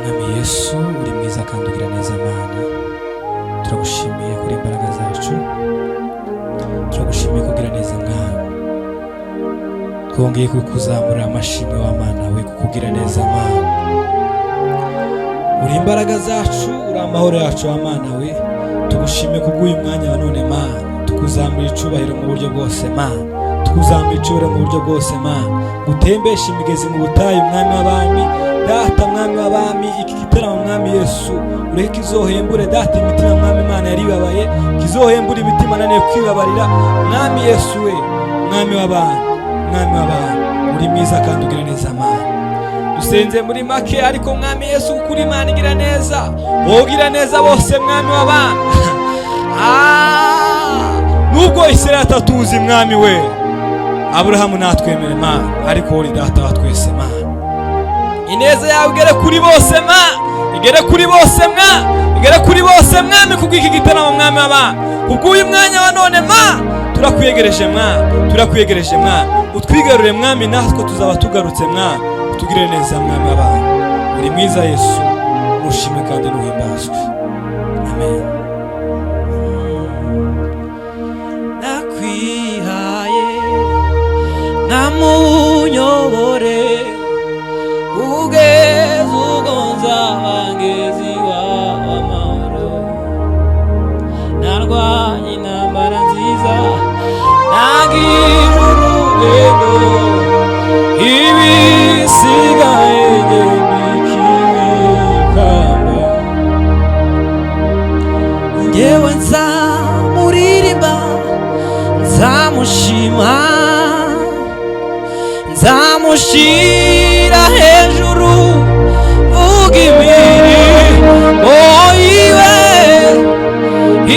Mwami Yesu uri mwiza kandi ugira neza Mana, turagushimiye kuri imbaraga zacu, turagushimiye kugira neza Mwami. Twongeye kukuzamurira amashimwe wa Mana we kukugira neza Mana. Uri imbaraga zacu, uri amahoro yacu wa Mana we. Tugushimiye kubw'uyu mwanya wa none Mana. Tukuzamurira icubahiro mu buryo bwose Mana. Tukuzamurira icubahiro mu buryo bwose Mana. Gutembesha imigezi mu butayu Mwami w'abami, Data Mwami w'abami. Iki gitaramo Mwami Yesu ureke kizohembure Data imitima Mwami Imana yari ibabaye, kizohembure imitima nanone kwibabarira Mwami Yesu we. Mwami w'abami, Mwami w'abami, uri mwiza kandi ugira neza Mana. Dusenze muri make ariko Mwami Yesu kuri Imana igira neza, wogira neza bose Mwami w'abami. Nubwo Isirayeli atatuzi Mwami we, Aburahamu natwemere Mana, ariko uri Data wa twese Mana. Ineza yawe igere kuri bose Mana, igere kuri bose Mana, igere kuri bose Mwami kubw'iki gitaramo Mwami w'abami. Kubw'uyu mwanya wa none Mana, turakwiyegereje Mana, turakwiyegereje Mana. Utwigarure Mwami, natwe tuzaba tugarutse Mwami. Tugire neza Mwami w'abami. Uri mwiza Yesu, nushimwe kandi nuhimbazwe. Amen. Nakwihaye namunyobore ugeze ugonza ngezi w'amahoro. Narwanye intambara nziza nagira urugendo, ibisigaye by'ikikamba. Njyewe nzamuririmba, nzamushima, nzamushira hejuru, vuga imirimo yiwe,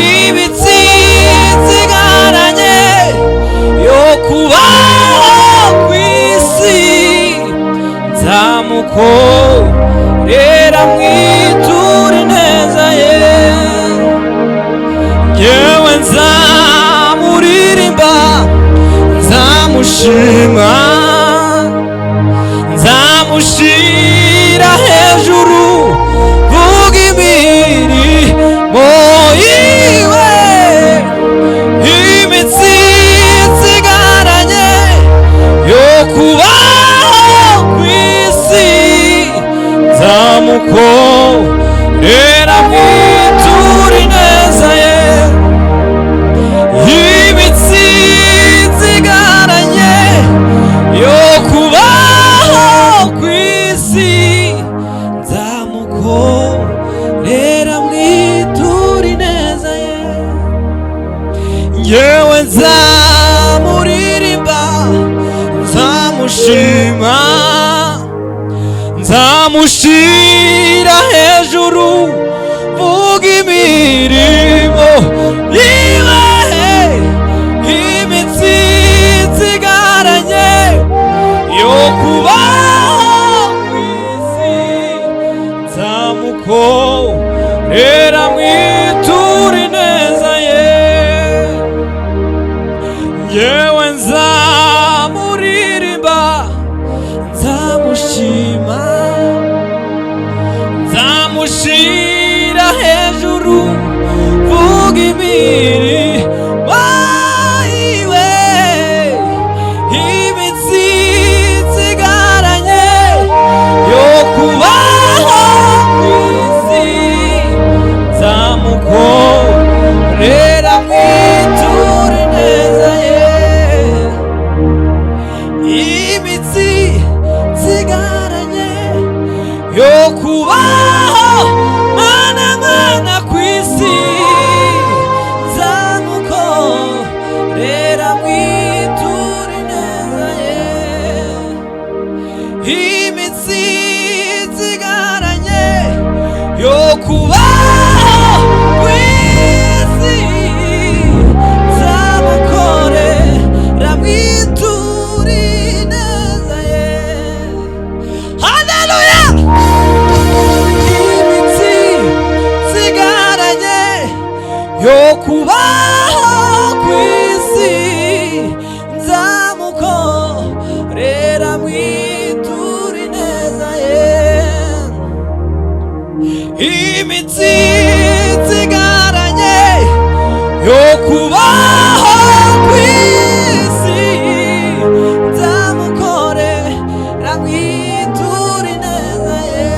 ibitsinzigaranye yo kubaho kw'isi. Nzamukorera mwitura ineza ye, njyewe nzamuririmba, nzamushima, nzamushira hejuru, vuga imirimo yiwe, imitsinzigaranye yo kubaho kw'isi. Nzamukorera mwitura ineza ye, ibitsinzigaranye yo kubaho kw'isi. Nzamukorera mwitura ineza ye, njyewe nzamuririmba, nzamushima, nzamushira hejuru, vuga imirimo yiwe, imitsinzigaranye yo kubaho kw'isi. Nzamukorera mwitura ineza ye, njyewe nzamuririmba, nzamushima, nzamushira hejuru, vuga imirimo yiwe, imitsinzigaranye yo kubaho kw'isi. Nzamukorera mwitura ineza ye, imitsinzigaranye yo kubaho Mana Mana kw'isi. Nzamukorera mwitura ineza ye, imitsinzigaranye yo kubaho kw'isi. Nzamukorera mwitura ineza ye. Hallelujah! imitsi nsigaranye yo kubaho ku isi nzamukorera mwitura ineza ye.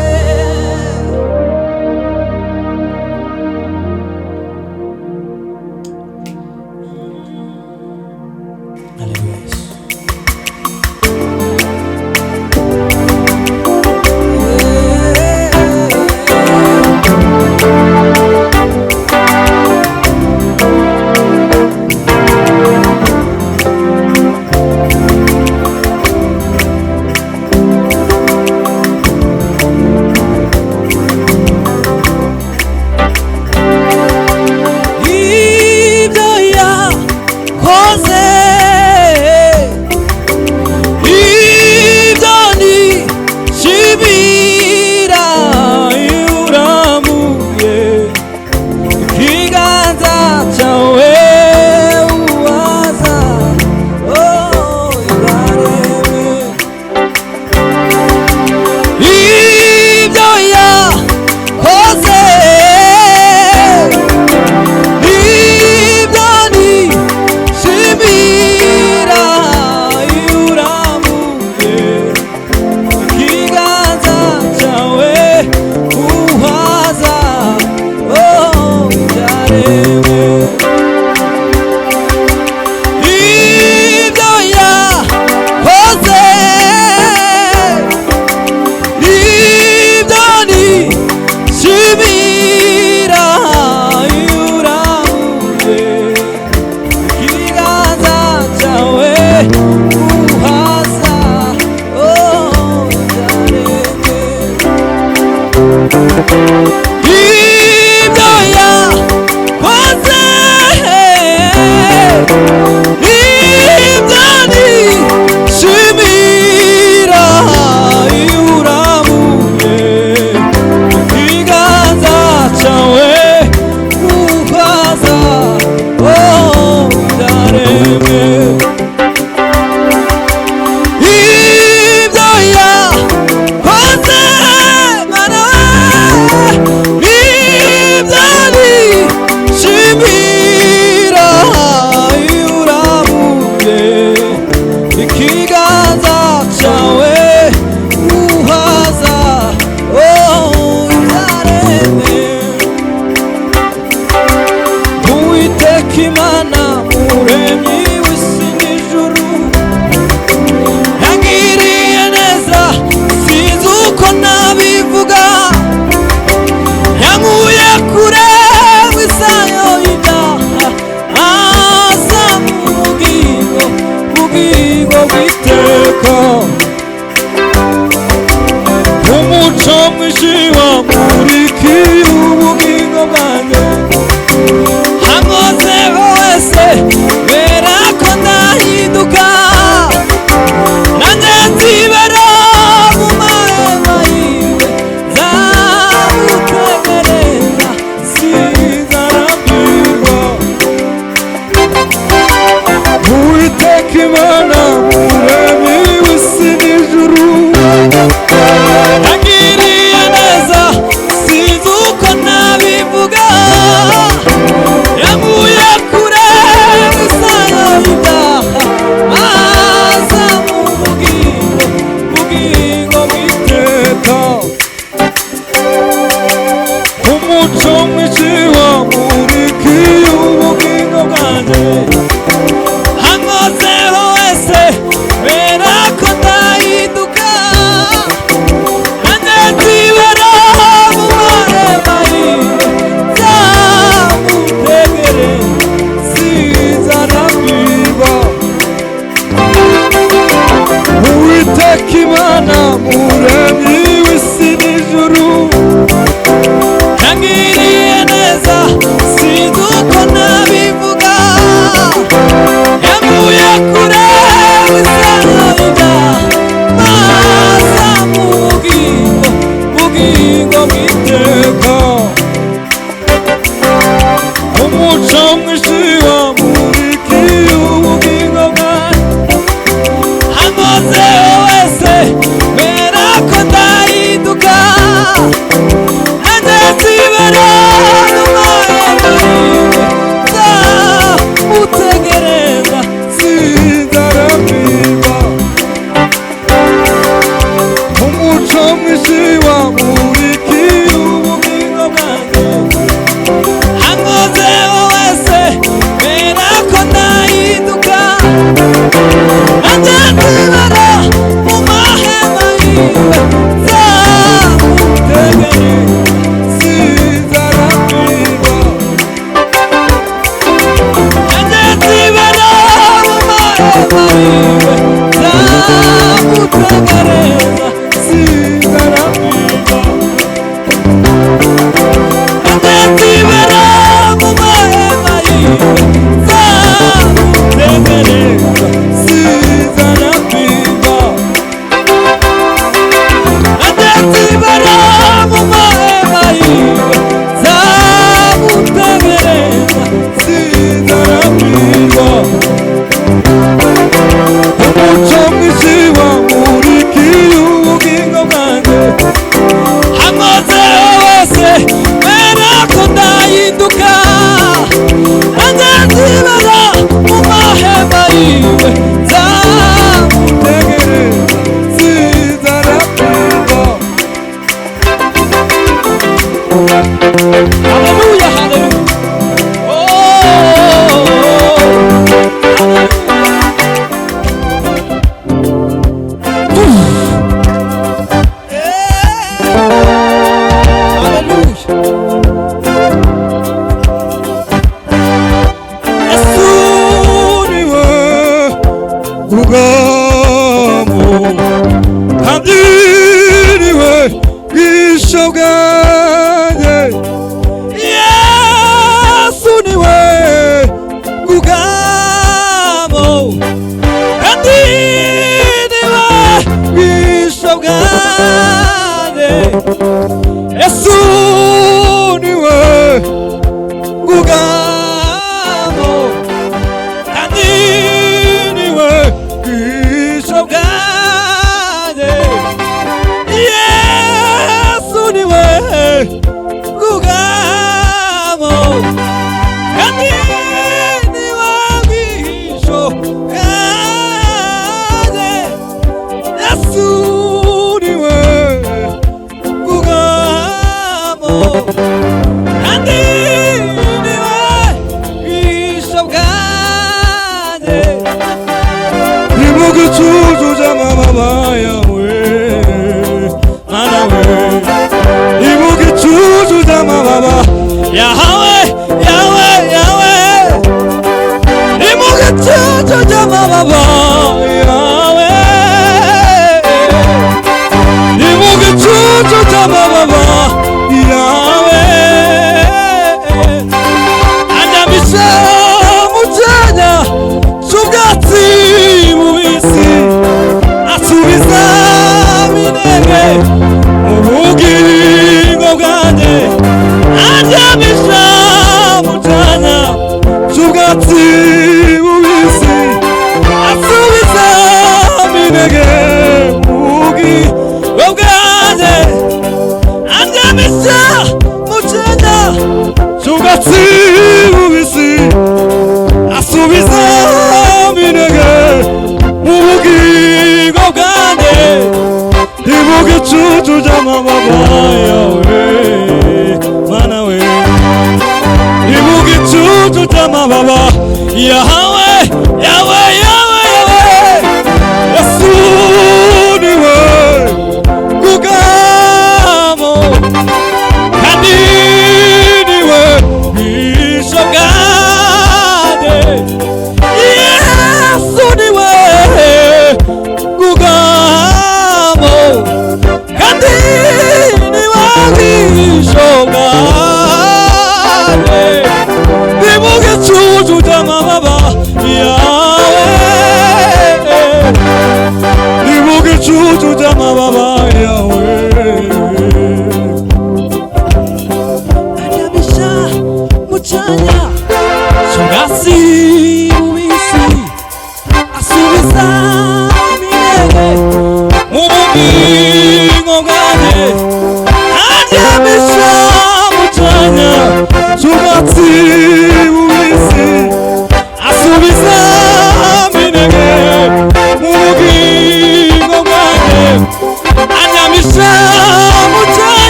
Anyamisha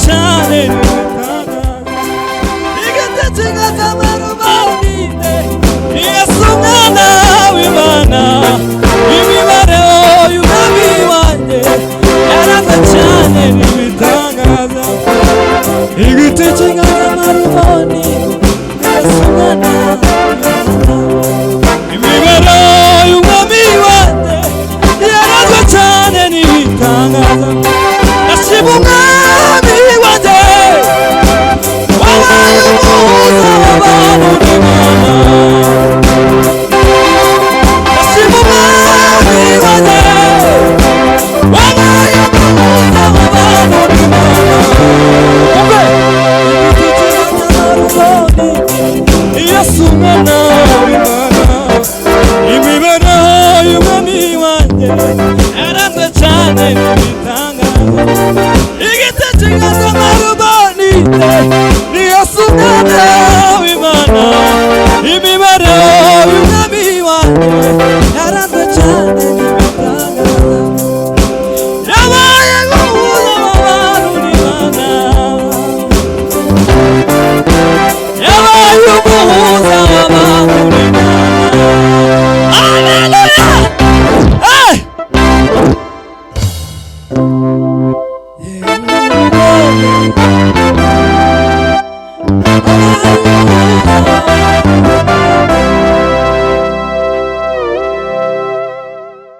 cyane igiti cy'inganzamarumane Yesu mwana w'Imana imibereho y'umwami wanjye yaranzwe cyane n'ibitangaza igiti cy'inganzamarumane Yesu mwana imibereho y'umwami wanjye yaranzwe cyane n'ibitangaza ndashima umwami wanjye wabaye umuhuza w'abantu n'Imana ndashima umwami wanjye wabaye umuhuza w'abantu n'Imana Yesu mwana w'Imana imibereho y'umwami wanjye yaranzwe cyane n'ibitangaza igiti cy'inganzamarumane